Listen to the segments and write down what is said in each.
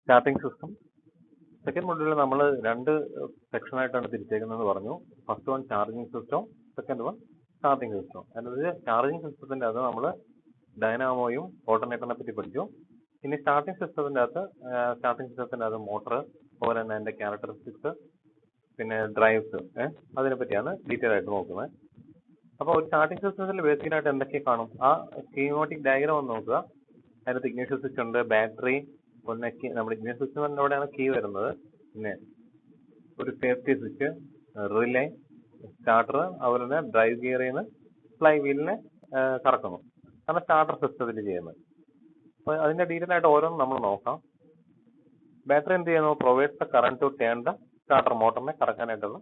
Starting system. Second മൊഡ്യൂളിൽ നമ്മൾ രണ്ട് സെക്ഷനായിട്ടാണ് തിരിച്ചേക്കുന്നതെന്ന് പറഞ്ഞു. First one charging system, second one starting system. അതായത് ചാർജിങ് സിസ്റ്റത്തിൻ്റെ അത് നമ്മൾ ഡൈനാമോയും ഓൾട്ടർനേറ്ററിനെ പറ്റി പഠിച്ചു. ഇനി സ്റ്റാർട്ടിംഗ് സിസ്റ്റത്തിൻ്റെ അത് മോട്ടർ, അതുപോലെ തന്നെ അതിൻ്റെ ക്യാരക്ടറിസ്റ്റിക്സ്, പിന്നെ ഡ്രൈവ്സ്, അതിനെ പറ്റിയാണ് ഡീറ്റെയിൽ ആയിട്ട് നോക്കുന്നത്. അപ്പോൾ ഒരു സ്റ്റാർട്ടിംഗ് സിസ്റ്റത്തിൽ ബേസിക്കായിട്ട് എന്തൊക്കെ കാണും? ആ സ്കീമാറ്റിക് ഡയഗ്രാം ഒന്ന് നോക്കുക. അതിനകത്ത് ഇഗ്നിഷൻ സ്വിച്ച് ഉണ്ട്, ബാറ്ററി, പിന്നെ നമ്മുടെ ഇഗ്നിഷൻ സ്വിച്ചിനോടെയാണ് കീ വരുന്നത്, പിന്നെ ഒരു സേഫ്റ്റി സ്വിച്ച്, റിലേ, സ്റ്റാർട്ടർ, അതുപോലെ തന്നെ ഡ്രൈവ് ഗിയറിൽ നിന്ന് ഫ്ലൈ വീലിനെ കറക്കുന്നു. അതാണ് സ്റ്റാർട്ടർ സിസ്റ്റത്തിൽ ചെയ്യുന്നത്. അപ്പോൾ അതിൻ്റെ ഡീറ്റെയിൽ ആയിട്ട് ഓരോന്നും നമ്മൾ നോക്കാം. ബാറ്ററി എന്ത് ചെയ്യുന്നു? Provides the current to turn the starter, മോട്ടറിനെ കറക്കാനായിട്ടുള്ള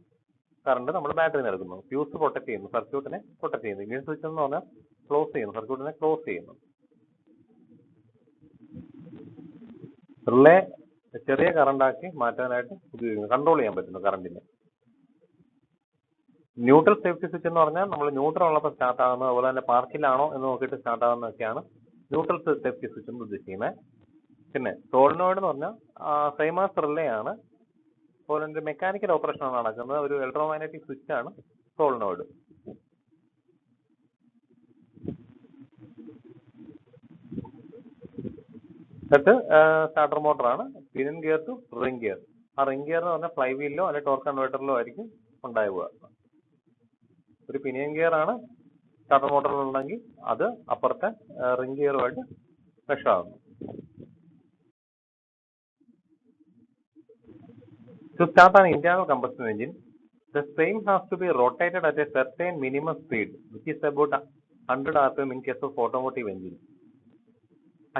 കറണ്ട് നമ്മൾ ബാറ്ററി എടുക്കുന്നു. ഫ്യൂസ് പ്രൊട്ടക്ട് ചെയ്യുന്നു, സർക്യൂട്ടിനെ പ്രൊട്ടക്ട് ചെയ്യുന്നു. ഇഗ്നിഷൻ സ്വിച്ച് എന്ന് പറഞ്ഞാൽ ക്ലോസ് ചെയ്യുന്നു, സർക്യൂട്ടിനെ ക്ലോസ് ചെയ്യുന്നു. റിലേ ചെറിയ കറണ്ടാക്കി മാറ്റാനായിട്ട് ഉപയോഗിക്കുന്നു, കൺട്രോൾ ചെയ്യാൻ പറ്റുന്നു കറണ്ടിനെ. ന്യൂട്രൽ സേഫ്റ്റി സ്വിച്ച് എന്ന് പറഞ്ഞാൽ നമ്മൾ ന്യൂട്രൽ ഉള്ളപ്പോൾ സ്റ്റാർട്ട് ആകുന്നത്, അതുപോലെ തന്നെ പാർക്കിലാണോ എന്ന് നോക്കിയിട്ട് സ്റ്റാർട്ട് ആകുന്നതൊക്കെയാണ് ന്യൂട്രൽ സേഫ്റ്റി സ്വിച്ച് എന്ന് ഉദ്ദേശിക്കുന്നത്. പിന്നെ സോളിനോയിഡ് എന്ന് പറഞ്ഞാൽ സെയിം ആസ് റിലേ ആണ്, അതുപോലെ തന്നെ മെക്കാനിക്കൽ ഓപ്പറേഷൻ ആണ് നടക്കുന്നത്. ഒരു ഇലക്ട്രോമാഗ്നറ്റിക് സ്വിച്ച് ആണ് സോളിനോയിഡ്. എന്നിട്ട് സ്റ്റാർട്ടർ മോട്ടറാണ് pinion gear to ring gear. ആ റിംഗ് ഗിയർ എന്ന് പറഞ്ഞാൽ ഫ്ലൈ വീലിലോ അല്ലെങ്കിൽ ടോർക്ക് കൺവേർട്ടറിലോ ആയിരിക്കും ഉണ്ടാവുക. ഒരു പിനിയൻ ഗിയർ ആണ് സ്റ്റാർട്ടർ മോട്ടറിലുണ്ടെങ്കിൽ അത് അപ്പുറത്തെ റിംഗ് ഗിയറുമായിട്ട് മെഷ് ആകുന്നു. To start an internal combustion engine, the frame has to be rotated at a certain minimum speed, which is about 100 rpm in case of automotive engine.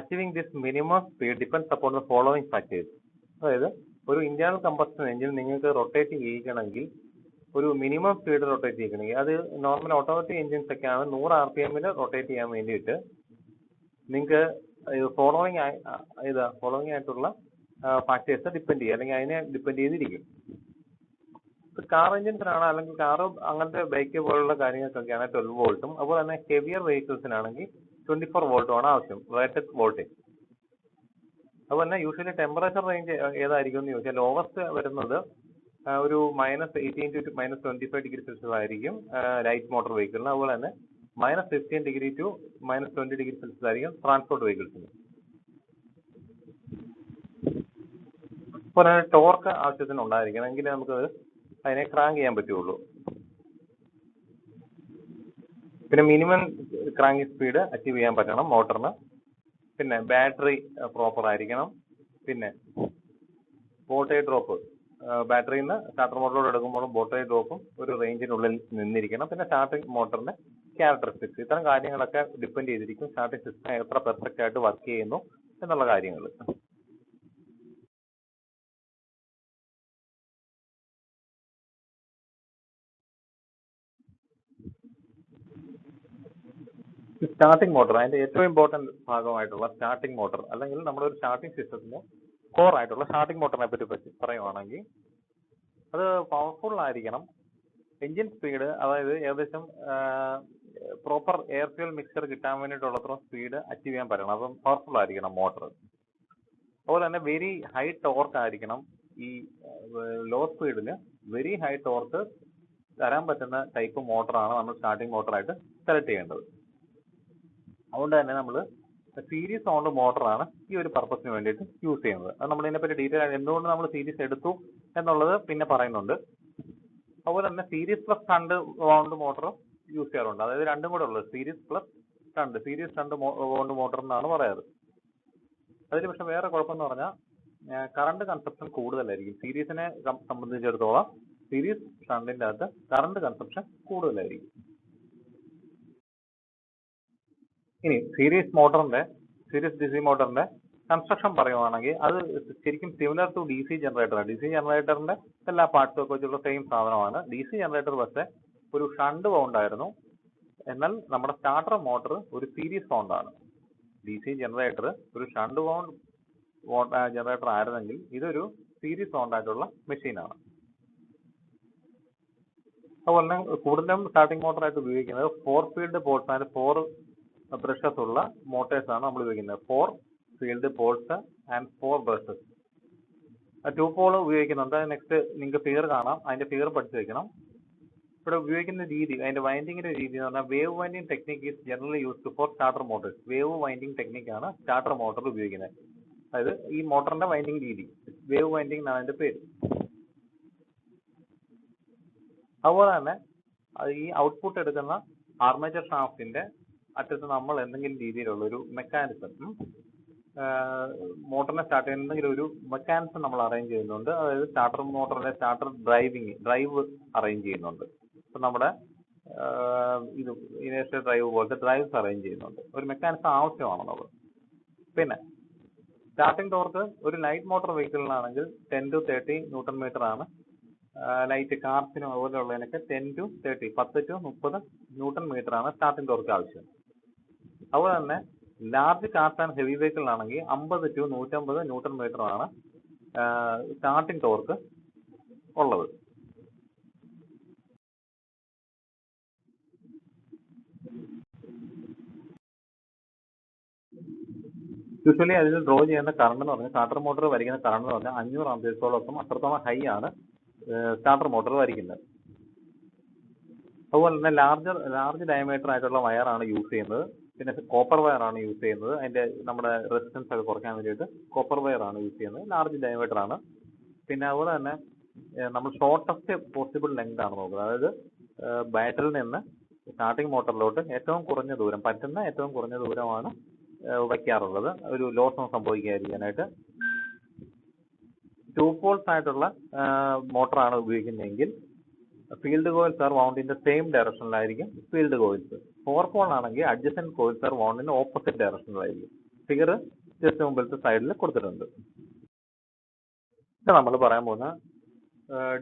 Achieving this minimum speed depends upon the following factors. അതായത് ഒരു internal combustion engine നിങ്ങൾക്ക് rotate ചെയ്യിക്കണമെങ്കിൽ ഒരു minimum speed rotate ചെയ്യിക്കണമെങ്കിൽ, അത് normal automatic engines ഒക്കെയാണ് 100 rpm rotate ചെയ്യാൻ വേണ്ടിയിട്ട് നിങ്ങൾക്ക് following ആയിട്ടുള്ള ഫാക്ടേഴ്സ് ഡിപ്പെൻഡ് ചെയ്യും, അല്ലെങ്കിൽ അതിനെ ഡിപ്പെൻഡ് ചെയ്തിരിക്കും. കാർ എഞ്ചിൻസിനാണ്, അല്ലെങ്കിൽ കാർ അങ്ങനത്തെ ബൈക്ക് പോലുള്ള കാര്യങ്ങൾക്കൊക്കെയാണ് 12 വോൾട്ടും, അതുപോലെ തന്നെ ഹെവിയർ വെഹിക്കിൾസിനാണെങ്കിൽ 24 വോൾട്ടും ആണ് ആവശ്യം, റേറ്റഡ് വോൾട്ടേജ്. അതുപോലെ തന്നെ യൂഷ്വലി ടെമ്പറേച്ചർ റേഞ്ച് ഏതായിരിക്കും എന്ന് ചോദിച്ചാൽ ലോവസ്റ്റ് വരുന്നത് ഒരു -18 to -25 ഡിഗ്രി സെൽഷ്യസ് ആയിരിക്കും ലൈറ്റ് മോട്ടോർ വെഹിക്കിളിന്. അതുപോലെ തന്നെ -15 ഡിഗ്രി to -20 ഡിഗ്രി സെൽഷ്യസ് ആയിരിക്കും ട്രാൻസ്പോർട്ട് വെഹിക്കിൾസിന്. അതുപോലെ തന്നെ ടോർക്ക് ആവശ്യത്തിന് ഉണ്ടായിരിക്കണം, എങ്കിലേ നമുക്ക് അതിനെ ക്രാങ്ക് ചെയ്യാൻ പറ്റുള്ളൂ. പിന്നെ മിനിമം ക്രാങ്കിങ് സ്പീഡ് അച്ചീവ് ചെയ്യാൻ പറ്റണം മോട്ടറിന്. പിന്നെ ബാറ്ററി പ്രോപ്പർ ആയിരിക്കണം. പിന്നെ വോൾട്ടേജ് ഡ്രോപ്പ്, ബാറ്ററിയിൽ നിന്ന് സ്റ്റാർട്ടർ മോട്ടറിലോട് എടുക്കുമ്പോൾ വോൾട്ടേജ് ഡ്രോപ്പും ഒരു റേഞ്ചിനുള്ളിൽ നിന്നിരിക്കണം. പിന്നെ സ്റ്റാർട്ടിംഗ് മോട്ടറിന്റെ ക്യാരക്ടറിസ്റ്റിക്സ്, ഇത്തരം കാര്യങ്ങളൊക്കെ ഡിപ്പെൻഡ് ചെയ്തിരിക്കും സ്റ്റാർട്ടിംഗ് സിസ്റ്റം എത്ര പെർഫെക്റ്റ് ആയിട്ട് വർക്ക് ചെയ്യുന്നു എന്നുള്ള കാര്യങ്ങൾ. സ്റ്റാർട്ടിംഗ് മോട്ടർ, അതിന്റെ ഏറ്റവും ഇമ്പോർട്ടന്റ് ഭാഗമായിട്ടുള്ള സ്റ്റാർട്ടിംഗ് മോട്ടർ, അല്ലെങ്കിൽ നമ്മുടെ ഒരു സ്റ്റാർട്ടിംഗ് സിസ്റ്റത്തിന്റെ കോർ ആയിട്ടുള്ള സ്റ്റാർട്ടിംഗ് മോട്ടറിനെ പറ്റി പറയുവാണെങ്കിൽ അത് പവർഫുൾ ആയിരിക്കണം. എഞ്ചിൻ സ്പീഡ്, അതായത് ഏകദേശം പ്രോപ്പർ എയർ ഫ്യൂൽ മിക്സർ കിട്ടാൻ വേണ്ടിയിട്ടുള്ളത്ര സ്പീഡ് അച്ചീവ് ചെയ്യാൻ പറ്റണം. അപ്പം പവർഫുൾ ആയിരിക്കണം മോട്ടർ. അതുപോലെ തന്നെ വെരി ഹൈ ടോർക്ക് ആയിരിക്കണം. ഈ ലോ സ്പീഡിൽ വെരി ഹൈ ടോർക്ക് തരാൻ പറ്റുന്ന ടൈപ്പ് മോട്ടറാണ് നമ്മൾ സ്റ്റാർട്ടിംഗ് മോട്ടറായിട്ട് സെലക്ട് ചെയ്യേണ്ടത്. അതുകൊണ്ട് തന്നെ നമ്മൾ സീരീസ് ഓൺഡ് മോട്ടറാണ് ഈ ഒരു പർപ്പസിന് വേണ്ടിയിട്ട് യൂസ് ചെയ്യുന്നത്. അത് നമ്മൾ ഇതിനെപ്പറ്റി ഡീറ്റെയിൽ ആയിട്ട് എന്തുകൊണ്ട് നമ്മൾ സീരീസ് എടുത്തു എന്നുള്ളത് പിന്നെ പറയുന്നുണ്ട്. അതുപോലെ തന്നെ series plus shunt wound motor use ചെയ്യാറുണ്ട്. അതായത് രണ്ടും കൂടെ ഉള്ളത്, series plus shunt, series shunt wound motor എന്നാണ് പറയാറ്. അതിൽ പക്ഷെ വേറെ കുഴപ്പമെന്ന് പറഞ്ഞാൽ കറണ്ട് കൺസപ്ഷൻ കൂടുതലായിരിക്കും. സീരീസിനെ സംബന്ധിച്ചിടത്തോളം സീരീസ് ഷണ്ടിന്റെ അകത്ത് കറണ്ട് കൺസപ്ഷൻ കൂടുതലായിരിക്കും. ഇനി സീരീസ് ഡി സി മോട്ടറിന്റെ കൺസ്ട്രക്ഷൻ പറയുവാണെങ്കിൽ അത് ശരിക്കും സിമിലർ ടു ഡി സി ജനറേറ്ററാണ്. ഡി സി ജനറേറ്ററിന്റെ എല്ലാ പാർട്സും ഒക്കെ വെച്ചുള്ള സെയിം സാധനമാണ്. ഡി സി ജനറേറ്റർ പക്ഷേ ഒരു ഷണ്ട് വൗണ്ട് ആയിരുന്നു, എന്നാൽ നമ്മുടെ സ്റ്റാർട്ടർ മോട്ടർ ഒരു സീരീസ് വൗണ്ടാണ്. ഡി സി ജനറേറ്റർ ഒരു ഷണ്ട് വൗണ്ട് ജനറേറ്റർ ആയിരുന്നെങ്കിൽ ഇതൊരു സീരീസ് വൗണ്ട് ആയിട്ടുള്ള മെഷീനാണ്. അതുപോലെ തന്നെ കൂടുതലും സ്റ്റാർട്ടിംഗ് മോട്ടറായിട്ട് ഉപയോഗിക്കുന്നത് 4 ഫീൽഡ് പോൾസ് ആൻഡ് 4 ബ്രഷസ് ഉള്ള മോട്ടേഴ്സ് ആണ് നമ്മൾ ഉപയോഗിക്കുന്നത്. 4 field poles and 4 brushes. Two pole ഉപയോഗിക്കുന്നുണ്ട്. നെക്സ്റ്റ് നിങ്ങൾക്ക് ഫിഗർ കാണാം, അതിന്റെ ഫിഗർ പഠിച്ചു വെക്കണം. ഇവിടെ ഉപയോഗിക്കുന്ന രീതി, അതിന്റെ വൈൻഡിങ്ങിന്റെ രീതി എന്ന് പറഞ്ഞാൽ wave winding technique is generally used for starter motors. Wave winding ടെക്നിക്കാണ് സ്റ്റാർട്ടർ മോട്ടോർ ഉപയോഗിക്കുന്നത്. അതായത് ഈ മോട്ടറിന്റെ വൈൻഡിങ് രീതി വേവ് വൈൻഡിങ് എന്നാണ് അതിന്റെ പേര്. അതുപോലെ തന്നെ ഈ ഔട്ട്പുട്ട് എടുക്കുന്ന ആർമേച്ചർ ഷാഫ്റ്റിന്റെ അറ്റത്ത് നമ്മൾ എന്തെങ്കിലും രീതിയിലുള്ള ഒരു മെക്കാനിസം, മോട്ടറിനെ സ്റ്റാർട്ട് ചെയ്യുന്ന എന്തെങ്കിലും ഒരു മെക്കാനിസം നമ്മൾ അറേഞ്ച് ചെയ്യുന്നുണ്ട്. അതായത് സ്റ്റാർട്ടർ മോട്ടറിന്റെ സ്റ്റാർട്ടർ ഡ്രൈവ് അറേഞ്ച് ചെയ്യുന്നുണ്ട്. ഇപ്പൊ നമ്മുടെ ഇത് ഇനേഷ്യൽ ഡ്രൈവ് പോലത്തെ ഡ്രൈവ്സ് അറേഞ്ച് ചെയ്യുന്നുണ്ട്. ഒരു മെക്കാനിസം ആവശ്യമാണ് നമ്മൾ. പിന്നെ സ്റ്റാർട്ടിംഗ് ടോർക്ക് ഒരു ലൈറ്റ് മോട്ടോർ വെഹിക്കിളിനാണെങ്കിൽ 10 to 30 ന്യൂട്ടൺ മീറ്റർ ആണ്. ലൈറ്റ് കാർസിനും അതുപോലെ ഉള്ളതിനൊക്കെ 10 to 30 10 to 30 ന്യൂട്ടൺ മീറ്റർ ആണ് സ്റ്റാർട്ടിംഗ് ടോർക്ക് ആവശ്യം. അതുപോലെ തന്നെ ലാർജ് കാർസ് ആൻഡ് ഹെവി വെഹിക്കിളിനാണെങ്കിൽ 50 to 150 ന്യൂട്ടൺ മീറ്റർ ആണ് സ്റ്റാർട്ടിംഗ് ടോർക്ക് ഉള്ളത്. യൂഷ്വലി അതിൽ ഡ്രോ ചെയ്യുന്ന കറണ്ട് എന്ന് പറഞ്ഞാൽ സ്റ്റാർട്ടർ മോട്ടോർ വലിക്കുന്ന കറണ്ട് എന്ന് പറഞ്ഞാൽ 500 ആംപിയേഴ്സോളം അത്രത്തോളം ഹൈ ആണ് സ്റ്റാർട്ടർ മോട്ടോർ വലിക്കുന്നത്. അതുപോലെ തന്നെ ലാർജ് ഡയമീറ്റർ ആയിട്ടുള്ള വയറാണ് യൂസ് ചെയ്യുന്നത്. പിന്നെ കോപ്പർ വയറാണ് യൂസ് ചെയ്യുന്നത്. അതിന്റെ നമ്മുടെ റെസിസ്റ്റൻസ് ഒക്കെ കുറയ്ക്കാൻ വേണ്ടിയിട്ട് കോപ്പർ വയറാണ് യൂസ് ചെയ്യുന്നത്. ലാർജ് ഡയമീറ്റർ ആണ്. പിന്നെ അതുപോലെ തന്നെ നമ്മൾ ഷോർട്ടസ്റ്റ് പോസിബിൾ ലെങ്ത് ആണ് നോക്കുന്നത്. അതായത് ബാറ്ററിയിൽ നിന്ന് സ്റ്റാർട്ടിംഗ് മോട്ടറിലോട്ട് ഏറ്റവും കുറഞ്ഞ ദൂരം, പറ്റുന്ന ഏറ്റവും കുറഞ്ഞ ദൂരമാണ് വയ്ക്കാറുള്ളത്, ഒരു ലോസ് ഒന്നും സംഭവിക്കാതിരിക്കാനായിട്ട്. 2 പോൾസ് ആയിട്ടുള്ള മോട്ടറാണ് ഉപയോഗിക്കുന്നതെങ്കിൽ field coils are wound in the same ഡയറക്ഷനിലായിരിക്കും ഫീൽഡ് കോയിൽസ്. 4 പോൾ ആണെങ്കിൽ adjacent coils are wound in opposite ഡയറക്ഷനിലായിരിക്കും. ഫിഗർ ജസ്റ്റ് മുമ്പിലത്തെ സൈഡിൽ കൊടുത്തിട്ടുണ്ട്. ഇത് നമ്മൾ പറയാൻ പോകുന്ന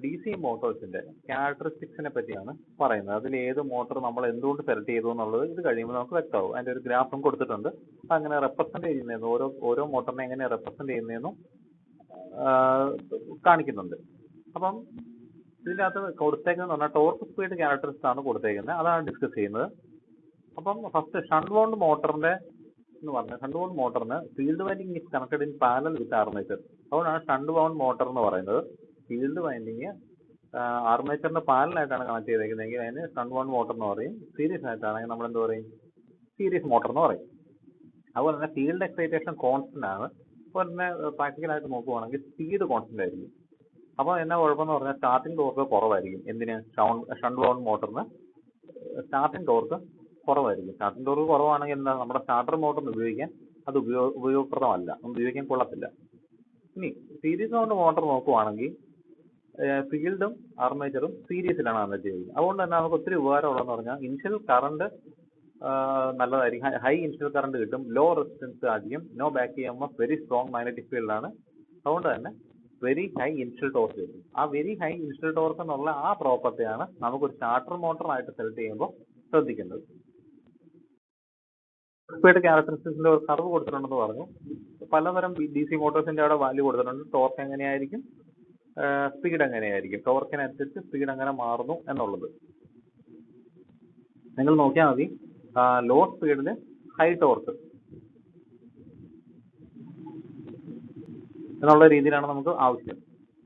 DC മോട്ടോഴ്സിന്റെ ക്യാരക്ടറിസ്റ്റിക്സിനെ പറ്റിയാണ് പറയുന്നത്. അതിൽ ഏത് മോട്ടോർ നമ്മൾ എന്തുകൊണ്ട് സെലക്ട് ചെയ്തു എന്നുള്ളത് ഇത് കഴിയുമ്പോൾ നമുക്ക് വ്യക്തമാവും. അതിന്റെ ഒരു ഗ്രാഫും കൊടുത്തിട്ടുണ്ട്. അങ്ങനെ റെപ്രസെന്റ് ചെയ്യുന്നതെന്നും ഓരോ മോട്ടറിനെ എങ്ങനെ റെപ്രസെന്റ് ചെയ്യുന്നതെന്നും കാണിക്കുന്നുണ്ട്. അപ്പം ഇതിൻ്റെ അകത്ത് കൊടുത്തേക്കുന്നത് പറഞ്ഞാൽ ടോർക്ക് സ്പീഡ് ക്യാരക്ടറിസ്റ്റിക്സ് ആണ് കൊടുത്തേക്കുന്നത്. അതാണ് ഡിസ്കസ് ചെയ്യുന്നത്. അപ്പം ഫസ്റ്റ് ഷണ്ട് വൗണ്ട് മോട്ടറിന്റെ എന്ന് പറഞ്ഞാൽ ഷണ്ട് വൗണ്ട് മോട്ടറിന് field winding is connected in parallel with armature. അതുകൊണ്ടാണ് ഷണ്ട് വൗണ്ട് മോട്ടർ എന്ന് പറയുന്നത്. ഫീൽഡ് വൈൻഡിങ് ആർമേച്ചറിന്റെ പാരലായിട്ടാണ് കണക്ട് ചെയ്തേക്കുന്നതെങ്കിൽ അതിന് ഷണ്ട് വൗണ്ട് മോട്ടർ എന്ന് പറയും. സീരീസ് ആയിട്ടാണെങ്കിൽ നമ്മൾ എന്ത് പറയും? സീരീസ് മോട്ടർ എന്ന് പറയും. അതുപോലെ തന്നെ ഫീൽഡ് എക്സൈറ്റേഷൻ കോൺസ്റ്റന്റ് ആണ്. അതുപോലെ തന്നെ പ്രാക്ടിക്കലായിട്ട് നോക്കുവാണെങ്കിൽ സ്പീഡ് കോൺസ്റ്റന്റ് ആയിരിക്കും. അപ്പോൾ എന്നാ കുഴപ്പമെന്ന് പറഞ്ഞാൽ സ്റ്റാർട്ടിംഗ് ടോർക്ക് കുറവായിരിക്കും. എന്തിന്? ഷണ്ട് വൗണ്ട് മോട്ടറിന് സ്റ്റാർട്ടിംഗ് ടോർക്ക് കുറവായിരിക്കും. സ്റ്റാർട്ടിംഗ് ടോർക്ക് കുറവാണെങ്കിൽ എന്താ, നമ്മുടെ സ്റ്റാർട്ടർ മോട്ടറിന് ഉപയോഗിക്കാൻ അത് ഉപയോഗപ്രദമല്ല, ഉപയോഗിക്കാൻ കൊള്ളത്തില്ല. ഇനി സീരീസ് വൗണ്ട് മോട്ടർ നോക്കുവാണെങ്കിൽ ഫീൽഡും ആർമേച്ചറും സീരീസിലാണ് കണക്ട് ചെയ്യുന്നത്. അതുകൊണ്ട് തന്നെ നമുക്ക് ഒത്തിരി ഉപകാരമുള്ളതെന്ന് പറഞ്ഞാൽ ഇനിഷ്യൽ കറണ്ട് നല്ലതായിരിക്കും, ഹൈ ഇനിഷ്യൽ കറണ്ട് കിട്ടും, ലോ റെസിസ്റ്റൻസ് ആയിരിക്കും, no back EMF, very strong magnetic ഫീൽഡാണ്. അതുകൊണ്ട് തന്നെ വെരി ഹൈ ഇനിഷ്യൽ ടോർക്ക് കിട്ടും. ആ വെരി ഹൈ ഇനിഷ്യൽ ടോർക്ക് എന്നുള്ള ആ പ്രോപ്പർട്ടിയാണ് നമുക്കൊരു സ്റ്റാർട്ടർ മോട്ടർ ആയിട്ട് സെലക്ട് ചെയ്യുമ്പോൾ ശ്രദ്ധിക്കേണ്ടത്. സ്പീഡ് ക്യാരക്ടറിസ്റ്റിക്സിന്റെ ഒരു കർവ് കൊടുത്തിട്ടുണ്ടെന്ന് പറഞ്ഞു. പലതരം DC മോട്ടോഴ്സിന്റെ അവിടെ വാല്യൂ കൊടുത്തിട്ടുണ്ട്. ടോർക്ക് എങ്ങനെയായിരിക്കും, സ്പീഡ് എങ്ങനെയായിരിക്കും, ടോർക്കിനനുസരിച്ച് സ്പീഡ് എങ്ങനെ മാറുന്നു എന്നുള്ളത് നിങ്ങൾ നോക്കിയാൽ മതി. ലോ സ്പീഡിന് ഹൈ ടോർക്ക് എന്നുള്ള രീതിയിലാണ് നമുക്ക് ആവശ്യം.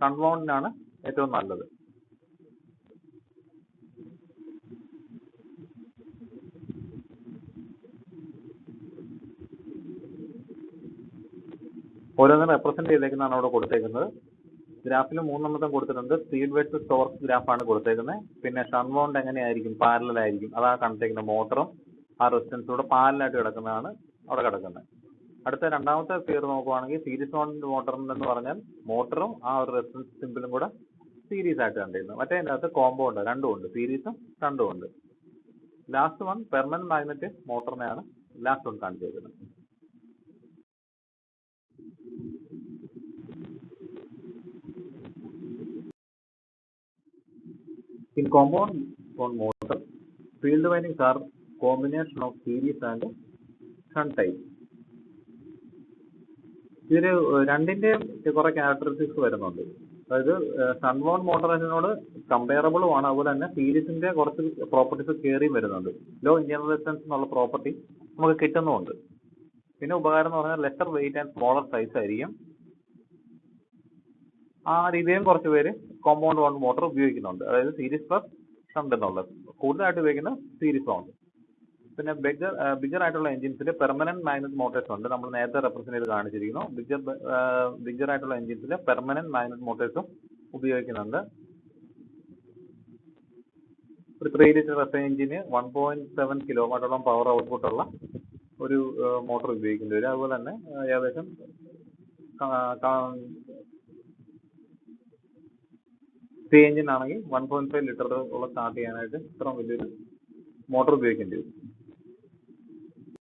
ഷണ്ട് വൗണ്ടിനാണ് ഏറ്റവും നല്ലത്. ഓരോന്നും റെപ്രസെന്റ് ചെയ്തേക്കുന്നതാണ് അവിടെ കൊടുത്തേക്കുന്നത്. ഗ്രാഫിൽ 3 കൊടുത്തിട്ടുണ്ട്. സ്പീഡ് വേഴ്സസ് ടോർക്ക് ഗ്രാഫാണ് കൊടുത്തേക്കുന്നത്. പിന്നെ ഷണ്ട് വൗണ്ട് എങ്ങനെയായിരിക്കും, പാരലലായിരിക്കും, അതാണ് കണ്ടിരിക്കുന്ന മോട്ടറും ആ റെസിസ്റ്റൻസൂടെ പാരലായിട്ട് കിടക്കുന്നതാണ് അവിടെ കിടക്കുന്നത്. അടുത്ത രണ്ടാമത്തെ ഫിഗർ നോക്കുവാണെങ്കിൽ സീരീസ് വൗണ്ട് മോട്ടറിന് പറഞ്ഞാൽ മോട്ടറും ആ ഒരു റെസിസ്റ്റൻസ് സിമ്പിളും കൂടെ സീരീസ് ആയിട്ട് കണ്ടിരുന്നത്. മറ്റേ അതിനകത്ത് കോംബോ ഉണ്ട്, രണ്ടും ഉണ്ട്, സീരീസും രണ്ടും ഉണ്ട്. ലാസ്റ്റ് വൺ പെർമനന്റ് മാഗ്നറ്റിക് മോട്ടറിനെയാണ് ലാസ്റ്റ് വൺ കാണിച്ചിരിക്കുന്നത്. In compound wound motor, field windings are combination of series and shunt type. ഇതിൽ രണ്ടിന്റെയും കുറെ ക്യാരക്ടറിസ്റ്റിക്സ് വരുന്നുണ്ട്. അതായത് ഷണ്ട് വൗണ്ട് മോട്ടറിനോട് കമ്പയറബിളും ആണ്. അതുപോലെ തന്നെ സീരീസിന്റെ കുറച്ച് പ്രോപ്പർട്ടീസ് കയറിയും വരുന്നുണ്ട്. ലോ ഇന്റേണൽ റെസിസ്റ്റൻസ് എന്നുള്ള പ്രോപ്പർട്ടി നമുക്ക് കിട്ടുന്നുമുണ്ട്. പിന്നെ ഉപകാരം എന്ന് പറഞ്ഞാൽ lighter weight and smaller size ആയിരിക്കും. ആ രീതിയിലും കുറച്ച് പേര് കോമ്പൗണ്ട് വൗണ്ട് മോട്ടോർ ഉപയോഗിക്കുന്നുണ്ട്. അതായത് സീരീസ് പ്ലസ് ഷണ്ട് എന്നുള്ളത്. കൂടുതലായിട്ട് ഉപയോഗിക്കുന്നത് സീരീസ് വൗണ്ട്. പിന്നെ ബിഗർ ആയിട്ടുള്ള എഞ്ചിൻസിൽ പെർമനന്റ് മാഗ്നറ്റ് മോട്ടോഴ്സ് ഉണ്ട്. നമ്മൾ നേരത്തെ റെപ്രസെന്റ് ചെയ്ത് കാണിച്ചിരിക്കുന്നു. ബിഗർ ആയിട്ടുള്ള എഞ്ചിൻസിൽ പെർമനന്റ് മാഗ്നറ്റ് മോട്ടോഴ്സും ഉപയോഗിക്കുന്നുണ്ട്. ഒരു 3 ലിറ്റർ എഫ് എഞ്ചിന് 1.7 കിലോ വാട്ടോളം പവർ ഔട്ട്പുട്ട് ഉള്ള ഒരു മോട്ടോർ ഉപയോഗിക്കേണ്ടി വരും. അതുപോലെ തന്നെ ഏകദേശം സി എഞ്ചിൻ ആണെങ്കിൽ 1.5 ലിറ്റർ ഉള്ള സ്റ്റാർട്ട് ചെയ്യാനായിട്ട് ഇത്രയും വലിയൊരു മോട്ടോർ ഉപയോഗിക്കേണ്ടി വരും.